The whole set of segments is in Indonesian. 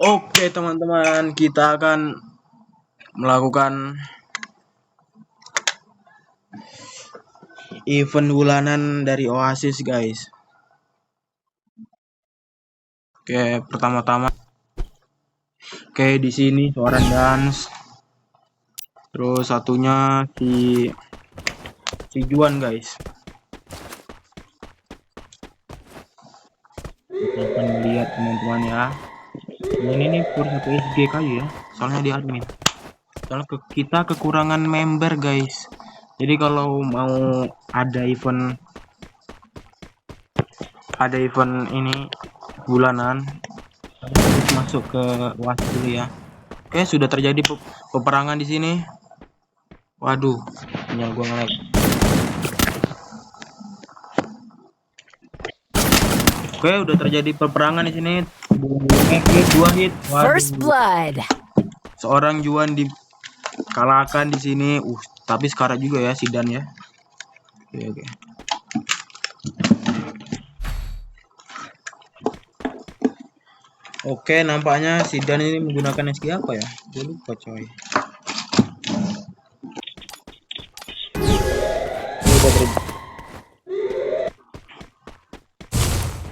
Oke teman-teman, kita akan melakukan event bulanan dari Oasis, guys. Oke, pertama-tama, di sini seorang dance, terus satunya si Juan, guys. Kita akan lihat teman-teman ya. Ini nih per 1 SG kali ya, soalnya di admin. Soalnya kita kekurangan member, guys. Jadi kalau mau ada event ini bulanan, harus masuk ke Oasis dulu ya. Oke, sudah terjadi peperangan di sini. Waduh, sinyal gua nge-lag. Oke, udah terjadi peperangan di sini. 2 hit. Waduh. First blood. Seorang Juan dikalahkan di sini. Tapi sekarang juga ya si Dan ya. Oke. Oke, nampaknya si Dan ini menggunakan SG apa ya? Gue lupa, coy.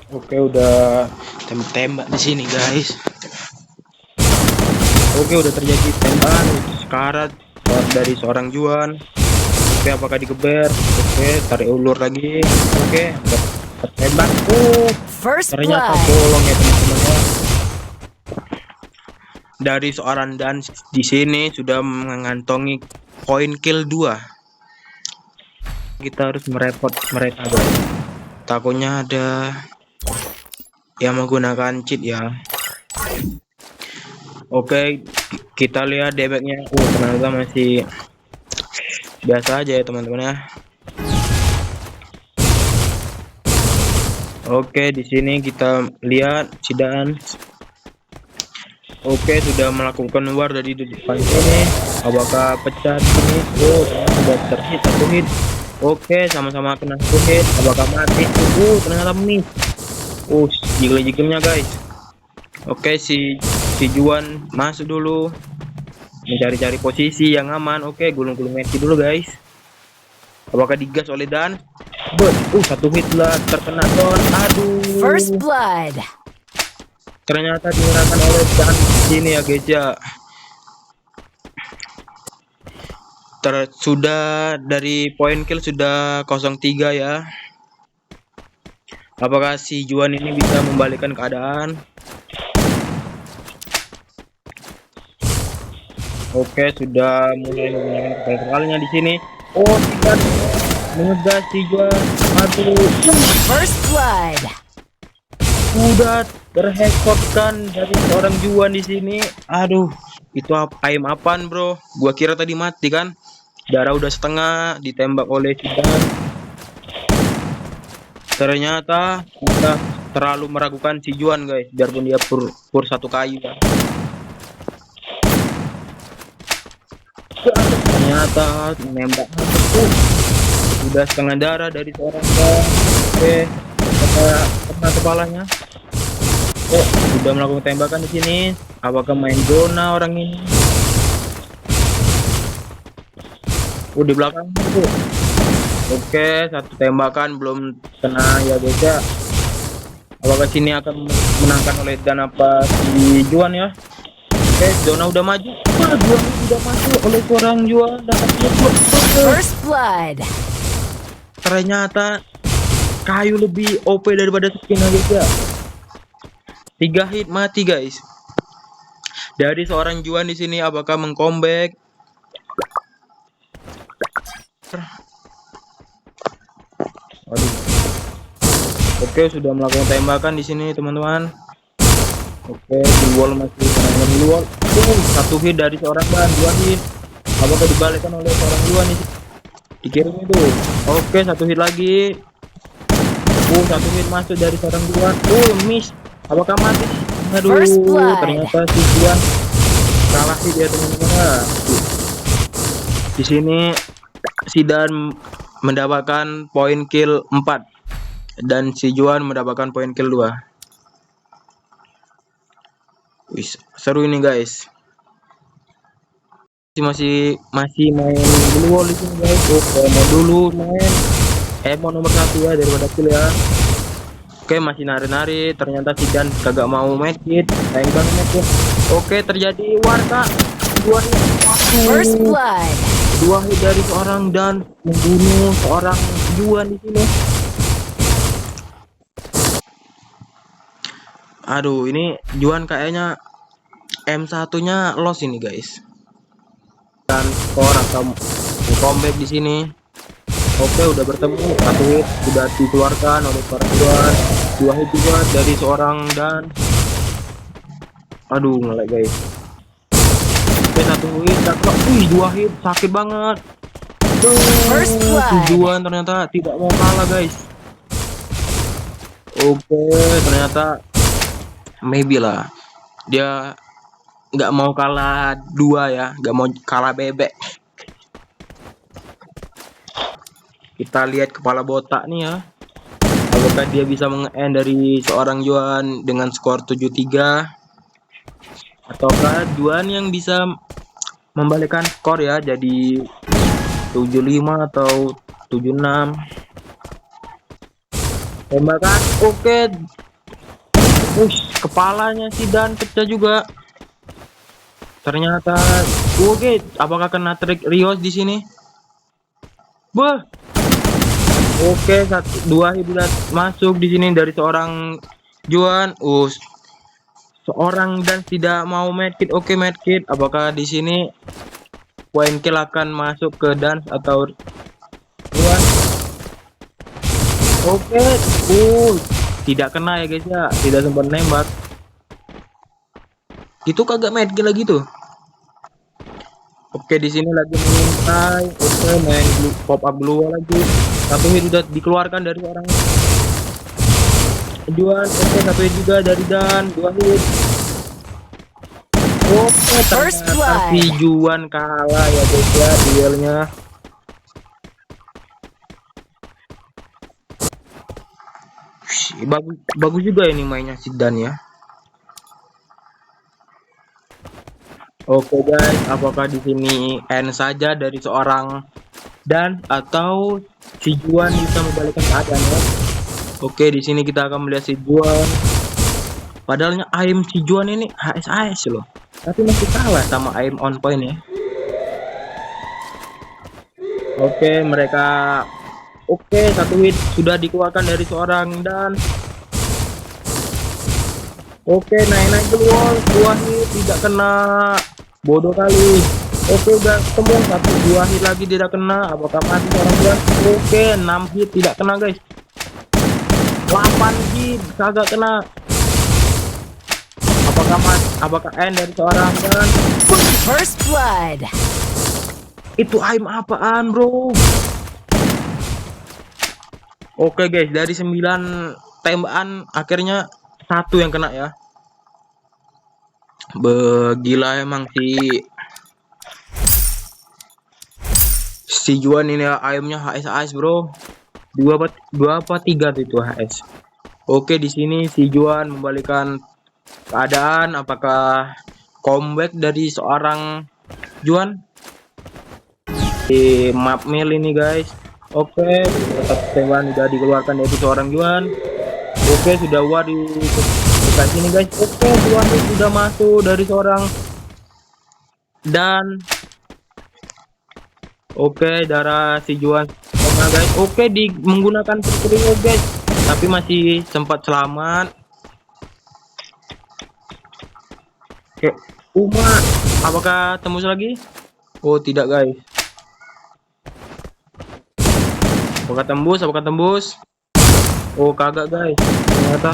Oke, udah tembak di sini, guys. Oke, udah terjadi tembakan sekarat dari seorang Juan. Oke, apakah digeber? Oke, tarik ulur lagi. Oke, tembak. Ternyata bolong ya teman-teman ya. Dari seorang Dan di sini sudah mengantongi poin kill 2. Kita harus merepot mereka, guys. Takutnya ada yang menggunakan cheat ya. Oke, kita lihat damage-nya. Ternyata masih biasa aja ya teman-teman ya. Oke, di sini kita lihat si Dan. Oke, sudah melakukan war dari depan sini. Apakah pecah sini? Sudah terhit 1 hit. Oke, sama-sama kena 1 hit. Apakah mati? Ternyata miss. Jiggle-jiggle-nya, guys. Oke, si Juan masuk dulu, mencari-cari posisi yang aman. Oke, gulung-gulung mati dulu, guys. Apakah digas oleh Dan? 1 hit lah, terkena Don. Aduh. First blood. Ternyata digunakan oleh Dan sini ya, guys ya. Sudah dari poin kill sudah 0-3 ya. Apakah si Juan ini bisa membalikkan keadaan? Oke, sudah mulai menggunakan kepala-kepalanya di sini. Tidak mengegas si Juan. Aduh. First blood. Sudah terheadshotkan dari seorang Juan di sini. Aduh, itu aim apaan, bro? Gua kira tadi mati kan. Darah udah setengah, ditembak oleh si Dan. Ternyata kita terlalu meragukan si Juan, guys. Biarpun dia pur 1 kayu ya. Ternyata menembak sudah setengah darah dari seorang Dan. Oke, kena kepalanya. Sudah melakukan tembakan di sini. Apakah main zona orang ini? Di belakang itu. Oke, 1 tembakan belum kena ya, guys ya. Apakah sini akan menangkan oleh Dan apa si Juan ya? Oke, zona udah maju. Juan sudah maju oleh seorang Juan dan First blood. Ternyata kayu lebih OP daripada skin, guys ya. 3 hit mati, guys. Dari seorang Juan di sini apakah mengcomeback? Oke, sudah melakukan tembakan di sini, teman-teman. Oke, di wall masih di wall. 1 hit dari seorang Dan, 2 hit. Apakah dibalikkan oleh seorang Juan ini? Dikirim itu. Oke, 1 hit lagi. 1 hit masuk dari seorang Juan. Miss. Apakah mati? Aduh, ternyata si Juan kalah sih dia, teman-teman. Di sini si Dan mendapatkan poin kill 4 dan si Juan mendapatkan poin kill 2. Wis, seru ini guys. Masih main Blue Wall di sini guys. Oke, mau dulu main. Mau nomor 1 ya daripada kill ya. Oke, masih nari-nari. Ternyata si Dan kagak mau medkit. Sayang banget ya. Oke, terjadi warta. Dua hit. First blood. Dua hit dari seorang Dan membunuh seorang Juan di sini. Aduh, ini Juan kayaknya M1-nya loss ini guys. Dan skor atau comeback di sini. Oke, udah bertemu. Satu hit sudah dikeluarkan oleh seorang Juan. Dua hit juga dari seorang Dan. Aduh, ngelag guys. Oke, satu hit. Dua hit. Sakit banget. First blood. Juan ternyata tidak mau kalah guys. Oke, ternyata maybe lah. Dia nggak mau kalah 2 ya, nggak mau kalah bebek. Kita lihat kepala botak nih ya, apakah dia bisa menge-end dari seorang Juan dengan skor 7-3, ataukah Juan yang bisa membalikkan skor ya jadi 7-5 atau 7-6. Tembakan, oke. Kepalanya si Dan pecah juga. Ternyata oke, apakah kena trik Rios di sini? Beh. Oke, 2 hit sudah masuk di sini dari seorang Juan. Seorang Dan tidak mau medkit. Oke, medkit. Apakah di sini poin kill akan masuk ke Dan atau Juan? Oke. Tidak kena ya guys ya. Tidak sempat nembak. Itu kagak medkit lagi tuh. Oke, di sini lagi mengintai. Oke, main pop up blue lagi. Satu hit sudah dikeluarkan dari orang Juan. Oke, satu hit juga dari Dan. 2 hit. Oke, ternyata si Juan kalah ya guys ya duelnya. Bagus juga ini mainnya si Dan ya. Oke guys, apakah di sini end saja dari seorang Dan atau si Juan bisa membalikkan keadaan ya? Oke, di sini kita akan melihat si Juan. Padahalnya aim si Juan ini HSAS loh, tapi masih kalah sama aim on point ya. Oke, mereka satu hit sudah dikeluarkan dari seorang Dan. Oke, naik ke wall, 2 hit tidak kena. Bodoh kali. Oke, udah ketemu 1-2 hit lagi tidak kena. Apakah mati seorang Juan? Oke, 6 hit tidak kena guys. 8 hit kagak kena. Apakah end dari seorang Dan? First blood. Itu aim apaan bro? Oke guys, dari 9 tembakan akhirnya 1 yang kena ya. Begila emang si Juan ini aimnya HS bro. 2 apa 3 tuh itu HS. Oke, di sini si Juan membalikan keadaan. Apakah comeback dari seorang Juan di map mill ini guys? Oke, tembakan sudah dikeluarkan dari seorang Juan. Oke, sudah di dekat sini guys. Oke, Juan sudah masuk dari seorang Dan. Oke, darah si Juan guys. Oke, menggunakan trik guys, tapi masih sempat selamat. Oke, apakah tembus lagi? Oh, tidak guys. Apakah tembus? Oh, kagak guys. Ternyata.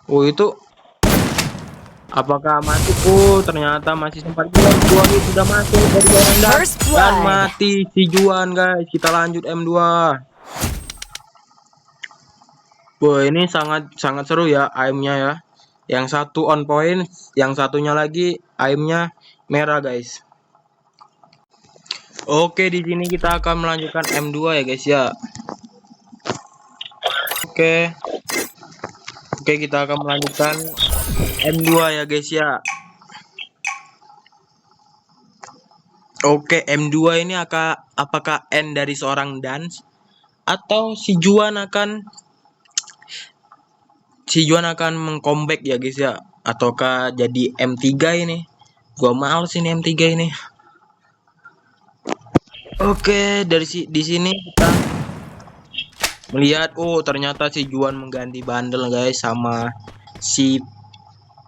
Oh, itu apakah masuk? Oh, ternyata masih sempat Juan. 2 hit sudah masuk dari orang Dan mati si Juan guys. Kita lanjut M2. Wah, ini sangat seru ya aimnya ya. Yang satu on point, yang satunya lagi aimnya merah guys. Oke, di sini kita akan melanjutkan M2 ya guys ya. Oke, kita akan melanjutkan M2 ya guys ya. Oke, M2 ini apakah N dari seorang Dans atau si Juan akan mengcomeback ya guys ya, ataukah jadi M3 ini? Gua males ini M3 ini. Oke, di sini kita melihat ternyata si Juan mengganti bundle guys, sama si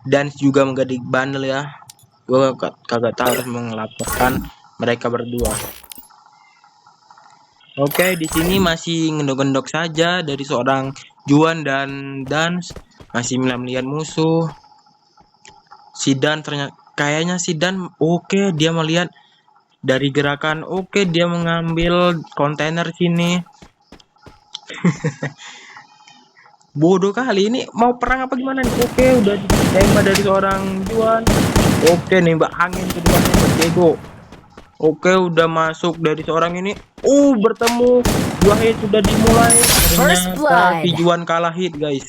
Dan juga mengganti bundle ya. Gua kagak tahu harus melaporkan mereka berdua. Oke, di sini masih ngendok-ngendok saja dari seorang Juan dan Dans, masih melihat musuh. Si Dan ternyata kayaknya si Dan dia melihat dari gerakan, dia mengambil kontainer sini. Bodoh kali ini, mau perang apa gimana nih? Udah ditembak dari seorang Juan. Nembak angin keduanya Diego. Udah masuk dari seorang ini. Bertemu. Dua hit sudah dimulai. Ternyata si Juan kalah hit guys.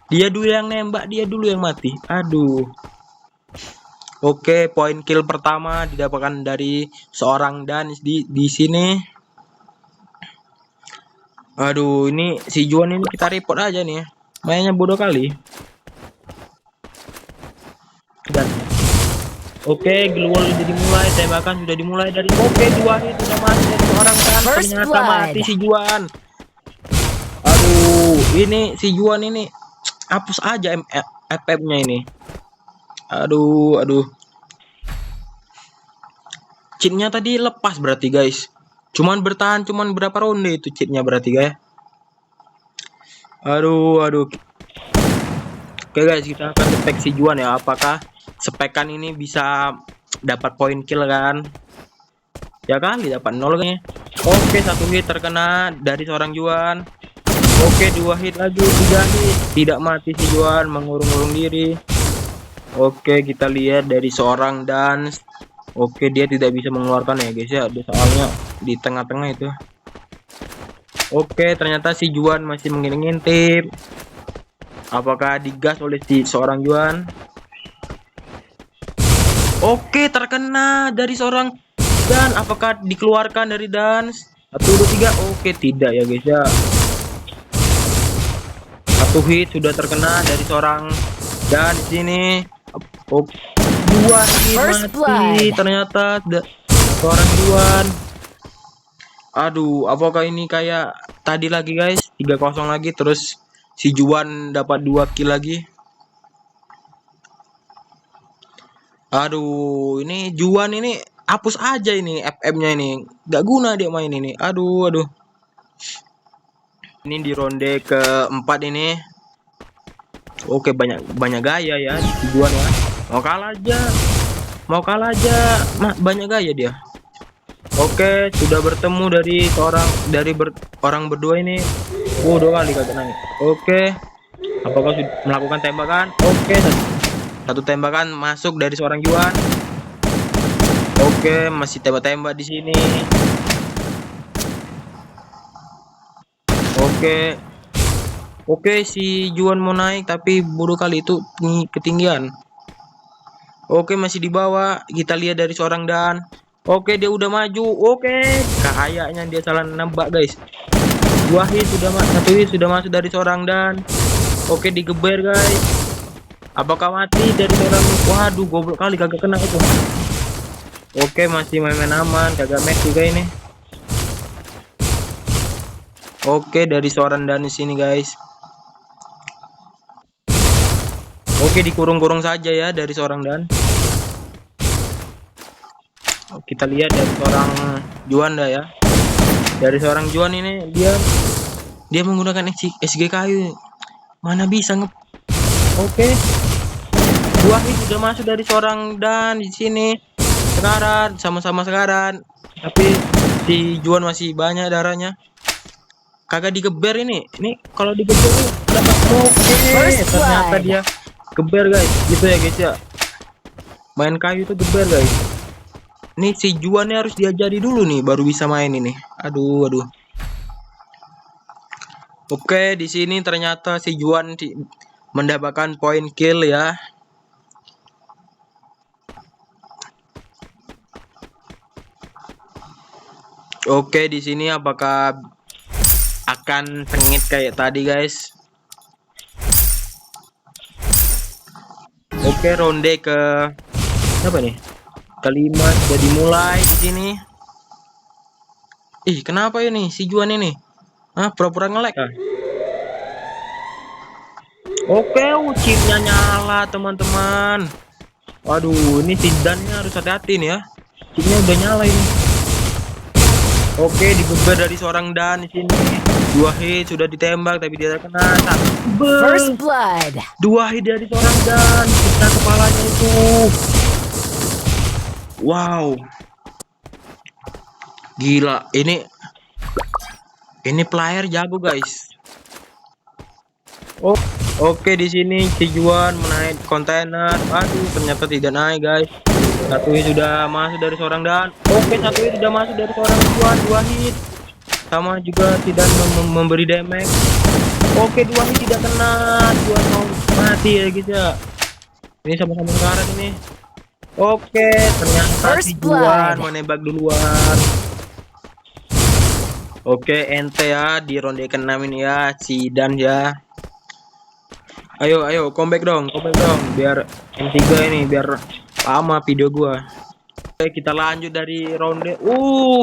Dia dulu yang nembak, dia dulu yang mati. Aduh. Poin kill pertama didapatkan dari seorang Dan di sini. Aduh, ini si Juan ini kita report aja nih. Mainnya bodoh kali. Dan Glowwall sudah dimulai, tembakan sudah dimulai dari dua hit sudah mati dari seorang Dan. Ternyata mati si Juan. Aduh, ini si Juan ini hapus aja FF-nya ini. Aduh. Cheatnya tadi lepas berarti guys. Cuman bertahan berapa ronde itu cheatnya berarti guys. Aduh. Oke guys, kita akan spek si Juan ya. Apakah spekan ini bisa dapat poin kill kan? Ya kali dapat 0 nih. Satu hit terkena dari seorang Juan. 2 hit lagi, 3 hit. Tidak mati si Juan, mengurung-urung diri. Kita lihat dari seorang Dan. Dia tidak bisa mengeluarkan ya guys ya, soalnya di tengah-tengah itu. Ternyata si Juan masih mengintip. Apakah digas oleh si seorang Juan? Terkena dari seorang Dan. Apakah dikeluarkan dari Dan? 1, 2, 3. Tidak ya guys ya. 1 hit sudah terkena dari seorang Dan di sini. 2 hit mati. Ternyata seorang Juan. Aduh, apakah ini kayak tadi lagi guys? 3-0 lagi, terus si Juan dapat 2 kill lagi. Aduh, ini Juan ini hapus aja ini FF-nya ini. Gak guna dia main ini. Aduh. Ini di ronde keempat ini. Banyak gaya ya si Juan ya. Mau kalah aja. Banyak gaya dia. Sudah bertemu dari orang berdua ini. 2 kali kagak naik. Apakah sudah melakukan tembakan? Satu tembakan masuk dari seorang Juan. Masih tembak-tembak di sini. Si Juan mau naik tapi bodoh kali itu ketinggian. Masih di bawah. Kita lihat dari seorang Dan. Dia udah maju. Kayaknya dia salah nembak guys. 1 hit sudah masuk dari seorang Dan. Digeber guys. Apakah mati dari seorang? Waduh, goblok kali kagak kena itu. Masih main aman, kagak match juga ini. Dari seorang Dan di sini guys. Dikurung-kurung saja ya dari seorang Dan. Kita lihat dari seorang Juan dah ya. Dari seorang Juan ini dia menggunakan SG kayu. Mana bisa 2 hit sudah masuk dari seorang Dan di sini. Sekarat, sama-sama sekarat. Tapi si Juan masih banyak darahnya. Kagak digeber ini. Ini kalau digeber dapat ternyata dia geber guys. Gitu ya guys ya. Main kayu itu geber guys. Ini si Juan harus diajari dulu nih baru bisa main ini. Aduh. Di sini ternyata si Juan mendapatkan poin kill ya. Oke, di sini apakah akan sengit kayak tadi, guys? Oke, ronde ke apa nih? Kelima sudah dimulai di sini. Ih, kenapa ini si Juan ini? Pura-pura nge-lag ah. Oke, chipnya nyala, teman-teman. Waduh, ini si Dan-nya harus hati-hati nih ya. Chipnya udah nyala ini. Oke, digeber dari seorang Dan di sini. 2 hit sudah ditembak tapi tidak kena. First blood. 2 hit dari seorang Dan, kena kepalanya itu. Wow. Gila, ini player jago, guys. Oke, di sini si Juan menaik kontainer. Aduh, ternyata tidak naik, guys. 1 hit sudah masuk dari seorang Dan. Oke, 1 hit sudah masuk dari seorang Juan. 2 hit. Sama juga tidak memberi damage. Oke, 2 hit tidak kena. Juan mau mati ya, guys ya. Ini sama-sama sekarat ini. Oke, ternyata si Juan menembak duluan. Oke, ente ya di ronde ke-6 ini ya, si Dan ya. Ayo, comeback dong, biar M3 ini biar lama video gua. Oke, kita lanjut dari ronde.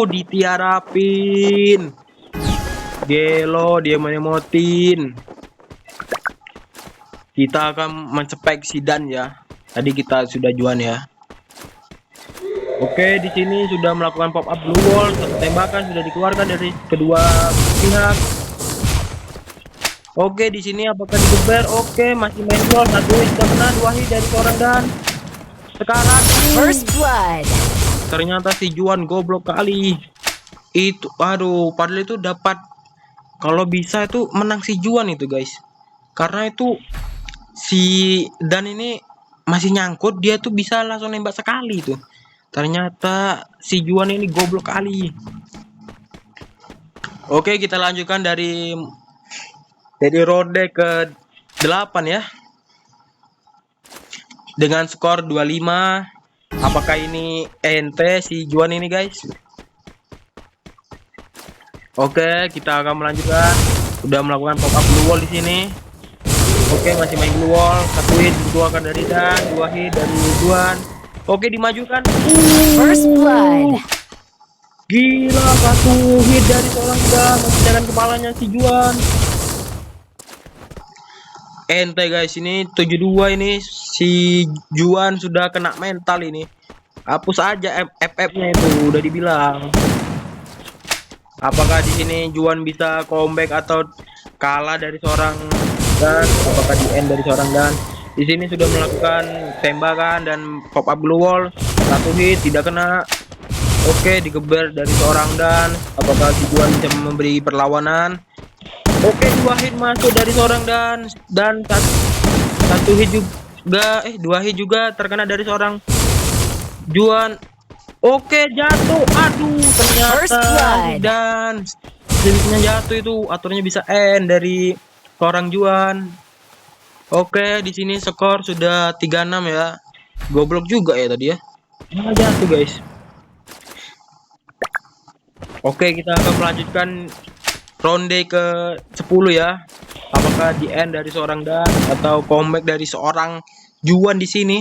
Ditiarapin. Gelo, dia menemotin. Kita akan mencepek si Dan ya. Tadi kita sudah Juan ya. Oke, di sini sudah melakukan pop up blue wall. 1 tembakan sudah dikeluarkan dari kedua pihak. Oke, di sini apakah digeber? Oke, masih main wall. 1 hit sudah kena, 2 hit dari seorang Dan. Sekarang First blood. ternyata si Juan goblok kali. Itu aduh, padahal itu dapat, kalau bisa itu menang si Juan itu, guys. Karena itu si Dan ini masih nyangkut, dia tuh bisa langsung nembak sekali tuh. Ternyata si Juan ini goblok kali. Oke, kita lanjutkan dari ronde ke-8 ya. Dengan skor 25. Apakah ini ente si Juan ini, guys? Oke, kita akan melanjutkan. Udah melakukan pop up blue wall di sini. Oke, masih main blue wall. 1 hit dikeluarkan dari Dan, 2 hit dari Juan. Oke, dimajukan. First blood. Gila, 1 hit dari seorang Dan memecahkan kepalanya si Juan. Ente, guys, ini 72 ini si Juan sudah kena mental ini. Hapus aja FF-nya itu, udah dibilang. Apakah di sini Juan bisa comeback atau kalah dari seorang Dan? Apakah di end dari seorang Dan? Di sini sudah melakukan tembakan dan pop up blue wall. 1 hit tidak kena. Oke, digeber dari seorang Dan. Apakah si Juan bisa memberi perlawanan? Oke, 2 hit masuk dari seorang Dan 1 hit juga 2 hit juga terkena dari seorang Juan. Oke, jatuh. Aduh, ternyata Dan sedikitnya jatuh itu. Aturnya bisa end dari seorang Juan. Oke, di sini skor sudah 36 ya. Goblok juga ya tadi ya. Jatuh, guys. Oke, kita akan melanjutkan ronde ke-10 ya. Apakah di end dari seorang Dan atau comeback dari seorang Juan di sini?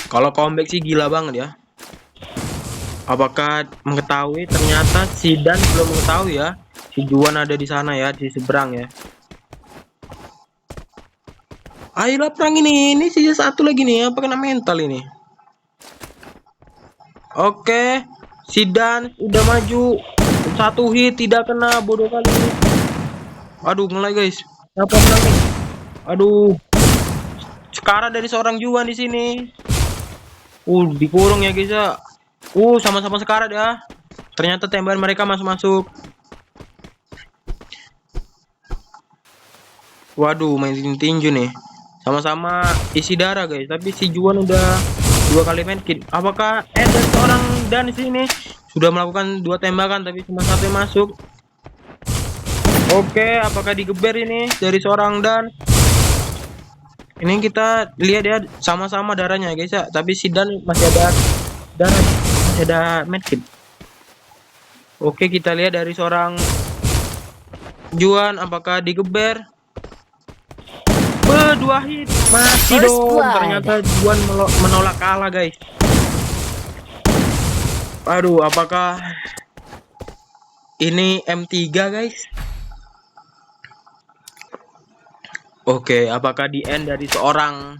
Kalau comeback sih gila banget ya. Apakah mengetahui? Ternyata si Dan belum mengetahui ya. Si Juan ada di sana ya, di seberang ya. Ayolah perang ini sisa 1 lagi nih. Apa kena mental ini? Oke, si Dan udah maju. 1 hit tidak kena, bodoh kali. Aduh, mulai, guys. Siapa menang nih? Aduh. Sekarang dari seorang Juan di sini. Dikurung ya, guys ya. Sama-sama sekarat ya. Ternyata tembakan mereka masuk-masuk. Waduh, main tinju nih. Sama-sama isi darah, guys. Tapi si Juan udah 2 kali main kill. Apakah ada seorang Dan di sini sudah melakukan 2 tembakan tapi cuma 1 yang masuk? Oke, apakah digeber ini dari seorang Dan? Ini kita lihat ya sama-sama darahnya guys ya, tapi si Dan masih ada darah, masih ada medkit. Oke, kita lihat dari seorang Juan apakah digeber? Dua hit mati First dong. blood. Ternyata Juan menolak kalah guys. Aduh, apakah ini M3 guys? Oke, apakah di end dari seorang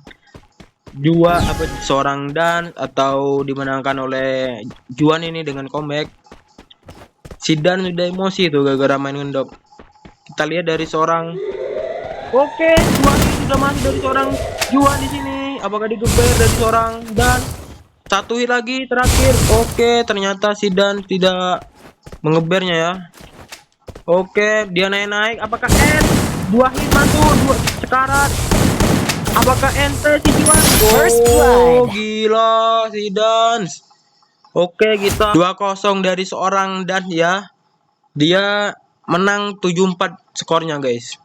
seorang Dan atau dimenangkan oleh Juan ini dengan comeback? Si Dan sudah emosi tuh gara-gara main ngendok. Kita lihat dari seorang Oke, Juan ini sudah masuk dari seorang Juan di sini. Apakah digeber dari seorang Dan? Satu hit lagi terakhir. Oke, ternyata si Dan tidak mengebernya ya. Oke, dia naik-naik. Apakah end? Dua hit masuk, dua sekarat. Apakah ente si Juan? First Oh, blood. gila si Dan. Oke, kita 2-0 dari seorang Dan ya. Dia menang 7-4 skornya guys.